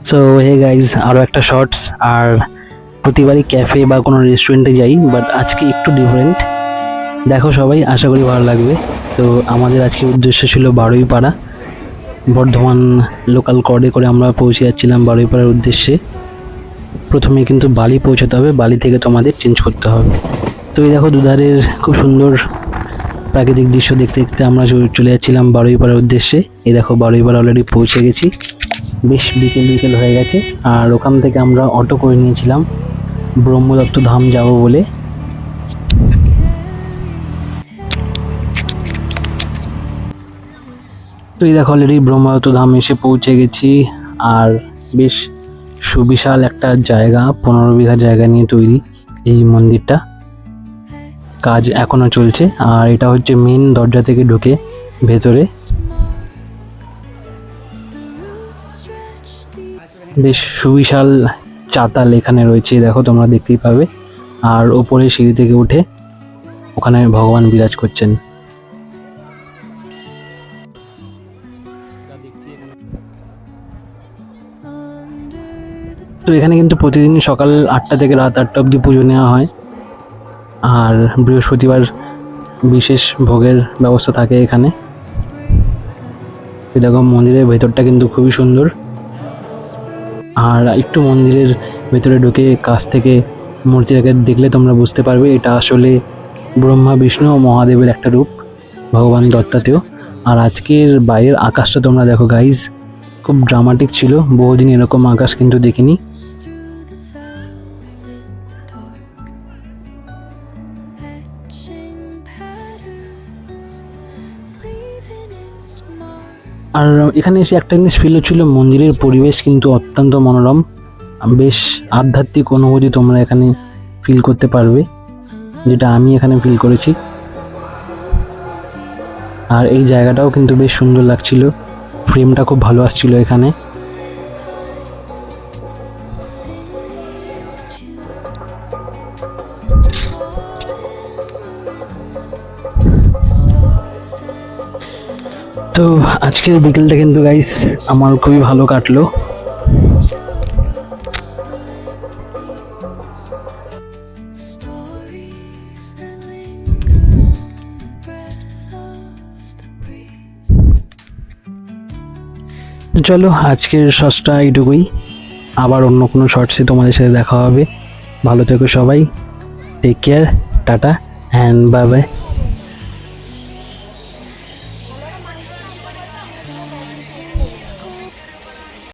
So hey guys, আরও একটা shorts. আর প্রতিবারই ক্যাফে বা কোনো রেস্টুরেন্টে যাই, বাট আজকে একটু ডিফারেন্ট। দেখো সবাই, আশা করি ভালো লাগবে। তো আমাদের আজকে উদ্দেশ্য ছিল বারুইপাড়া। বর্ধমান লোকাল কর্ডে করে আমরা পৌঁছে যাচ্ছিলাম বারুইপাড়ার উদ্দেশ্যে। প্রথমে কিন্তু বালি পৌঁছাতে হবে, বালি থেকে তোমাদের চেঞ্জ করতে হবে। তো এই দেখো দুধারের খুব সুন্দর প্রাকৃতিক দৃশ্য দেখতে দেখতে আমরা চলে যাচ্ছিলাম বারুইপাড়ার উদ্দেশ্যে। এই দেখো বারুইপাড়া অলরেডি পৌঁছে গেছি, বেশ বিকেল বিকেল হয়ে গেছে। আর ওখান থেকে আমরা অটো করে নিয়েছিলাম ব্রহ্মদত্ত ধাম যাব বলে। তো এই দেখো অলরেডি ব্রহ্মদত্ত ধাম এসে পৌঁছে গেছি। আর বেশ সুবিশাল একটা জায়গা, 15 বিঘা জায়গা নিয়ে তৈরি এই মন্দিরটা। কাজ এখনো চলছে। আর এটা হচ্ছে মেন দরজা থেকে ঢুকে ভেতরে। বেশ সুবিশাল চাতাল এখানে রয়েছে, দেখো তোমরা দেখতেই পাবে। আর ওপরে সিঁড়ি থেকে উঠে ওখানে ভগবান বিরাজ করছেন। তো এখানে কিন্তু প্রতিদিন সকাল 8টা থেকে রাত 8টা অবধি পুজো নেওয়া হয়। আর বৃহস্পতিবার বিশেষ ভোগের ব্যবস্থা থাকে এখানে। দেখো মন্দিরের ভেতরটা কিন্তু খুবই সুন্দর। আর একটু মন্দিরের ভেতরে ঢুকে কাছ থেকে মূর্তিটাকে দেখলে তোমরা বুঝতে পারবে এটা আসলে ব্রহ্মা বিষ্ণু ও মহাদেবের একটা রূপ, ভগবান দত্তাত্রেয়। আর আজকের বাইরের আকাশটা তোমরা দেখো গাইজ, খুব ড্রামাটিক ছিল। বহুদিন এরকম আকাশ কিন্তু দেখিনি। আর এখানে এসে একটা জিনিস ফিল হচ্ছিল, মন্দিরের পরিবেশ কিন্তু অত্যন্ত মনোরম। বেশ আধ্যাত্মিক অনুভূতি তোমরা এখানে ফিল করতে পারবে, যেটা আমি এখানে ফিল করেছি। আর এই জায়গাটাও কিন্তু বেশ সুন্দর লাগছিল, ফ্রেমটা খুব ভালো আসছিল এখানে। তো আজকের বিকেলটা কিন্তু গাইস আমার খুবই ভালো কাটলো। চলো আজকের শর্টসটা এইটুকুই, আবার অন্য কোনো শর্টসে তোমাদের সাথে দেখা হবে। ভালো থেকো সবাই, take care, tata and bye by.